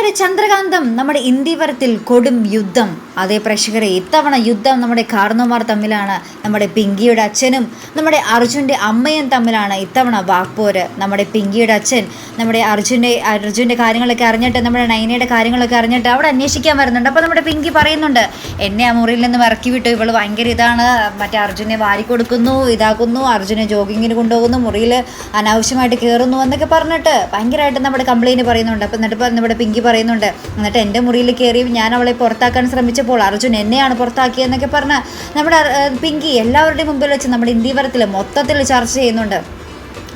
നമ്മുടെ ചന്ദ്രകാന്തം നമ്മുടെ ഇന്ത്യവരത്തിൽ കൊടും യുദ്ധം. അതേ പ്രേക്ഷകരെ, ഇത്തവണ യുദ്ധം നമ്മുടെ കാർന്നോമാർ തമ്മിലാണ്. നമ്മുടെ പിങ്കിയുടെ അച്ഛനും നമ്മുടെ അർജുൻ്റെ അമ്മയും തമ്മിലാണ് ഇത്തവണ വാക്പോര്. നമ്മുടെ പിങ്കിയുടെ അച്ഛൻ നമ്മുടെ അർജുൻ്റെ കാര്യങ്ങളൊക്കെ അറിഞ്ഞിട്ട്, നമ്മുടെ നയനയുടെ കാര്യങ്ങളൊക്കെ അറിഞ്ഞിട്ട് അവിടെ അന്വേഷിക്കാൻ വരുന്നുണ്ട്. അപ്പോൾ നമ്മുടെ പിങ്കി പറയുന്നുണ്ട്, എന്നെ ആ മുറിയിൽ നിന്ന് ഇറക്കി വിട്ടു, ഇവൾ ഭയങ്കര ഇതാണ്, മറ്റേ അർജുനെ വാരി കൊടുക്കുന്നു, ഇതാക്കുന്നു, അർജുനെ ജോഗിങ്ങിന് കൊണ്ടുപോകുന്നു, മുറിയിൽ അനാവശ്യമായിട്ട് കയറുന്നു എന്നൊക്കെ പറഞ്ഞിട്ട് ഭയങ്കരമായിട്ട് നമ്മുടെ കംപ്ലയിൻറ്റ് പറയുന്നുണ്ട്. അപ്പം എന്നിട്ട് നമ്മുടെ പിങ്കി പറയുന്നുണ്ട്, എന്നിട്ട് എൻ്റെ മുറിയിൽ കയറി ഞാൻ അവളെ പുറത്താക്കാൻ ശ്രമിച്ചപ്പോൾ അർജുൻ എന്നെയാണ് പുറത്താക്കിയതെന്നൊക്കെ പറഞ്ഞ് നമ്മുടെ പിങ്കി എല്ലാവരുടെയും മുമ്പിൽ വെച്ച് നമ്മുടെ ഇന്ത്യവരത്തിൽ മൊത്തത്തിൽ ചർച്ച ചെയ്യുന്നുണ്ട്.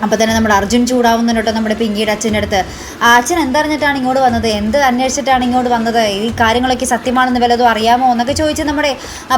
അപ്പോൾ തന്നെ നമ്മുടെ അർജുൻ ചൂടാവുന്നുണ്ട് കേട്ടോ നമ്മുടെ പിങ്കിയുടെ അച്ഛൻ്റെ അടുത്ത്. ആ അച്ഛൻ എന്തറിഞ്ഞിട്ടാണ് ഇങ്ങോട്ട് വന്നത്, എന്ത് അന്വേഷിച്ചിട്ടാണ് ഇങ്ങോട്ട് വന്നത്, ഈ കാര്യങ്ങളൊക്കെ സത്യമാണെന്ന് വല്ലതും അറിയാമോ എന്നൊക്കെ ചോദിച്ച് നമ്മുടെ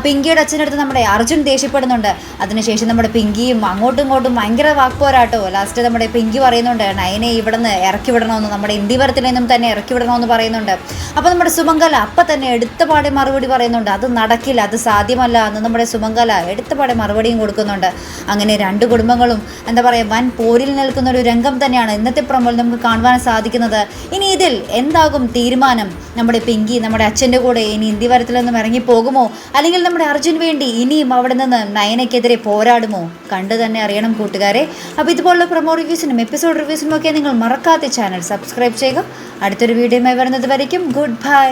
പിങ്കിയുടെ അച്ഛൻ്റെ അടുത്ത് നമ്മുടെ അർജുൻ ദേഷ്യപ്പെടുന്നുണ്ട്. അതിനുശേഷം നമ്മുടെ പിങ്കിയും അങ്ങോട്ടും ഇങ്ങോട്ടും ഭയങ്കര വാക്പോരാട്ടോ. ലാസ്റ്റ് നമ്മുടെ പിങ്കി പറയുന്നുണ്ട്, നയനെ ഇവിടെ നിന്ന് ഇറക്കി വിടണമെന്ന്, നമ്മുടെ ഇന്ത്യവരത്തിൽ നിന്നും തന്നെ ഇറക്കി വിടണമെന്ന് പറയുന്നുണ്ട്. അപ്പോൾ നമ്മുടെ സുമംഗല അപ്പം തന്നെ എടുത്തപാടെ മറുപടി പറയുന്നുണ്ട്, അത് നടക്കില്ല, അത് സാധ്യമല്ല എന്ന് നമ്മുടെ സുമംഗല എടുത്തപാടെ മറുപടിയും കൊടുക്കുന്നുണ്ട്. അങ്ങനെ രണ്ട് കുടുംബങ്ങളും എന്താ പറയുക, വൻ പോരിൽ നിൽക്കുന്ന ഒരു രംഗം തന്നെയാണ് ഇന്നത്തെ പ്രൊമോയിൽ നമുക്ക് കാണുവാൻ സാധിക്കുന്നത്. ഇനി ഇതിൽ എന്താകും തീരുമാനം? നമ്മുടെ പിങ്കി നമ്മുടെ അച്ഛൻ്റെ കൂടെ ഇനി ഇന്ത്യവരത്തിൽ നിന്നും ഇറങ്ങിപ്പോകുമോ, അല്ലെങ്കിൽ നമ്മുടെ അർജുൻ വേണ്ടി ഇനിയും അവിടെ നിന്ന് നയനയ്ക്കെതിരെ പോരാടുമോ? കണ്ടു തന്നെ അറിയണം കൂട്ടുകാരെ. അപ്പോൾ ഇതുപോലുള്ള പ്രൊമോ റിവ്യൂസിനും എപ്പിസോഡ് റിവ്യൂസിനും ഒക്കെ നിങ്ങൾ മറക്കാത്ത ചാനൽ സബ്സ്ക്രൈബ് ചെയ്യുക. അടുത്തൊരു വീഡിയോയുമായി വരുന്നത് വരയ്ക്കും ഗുഡ് ബൈ.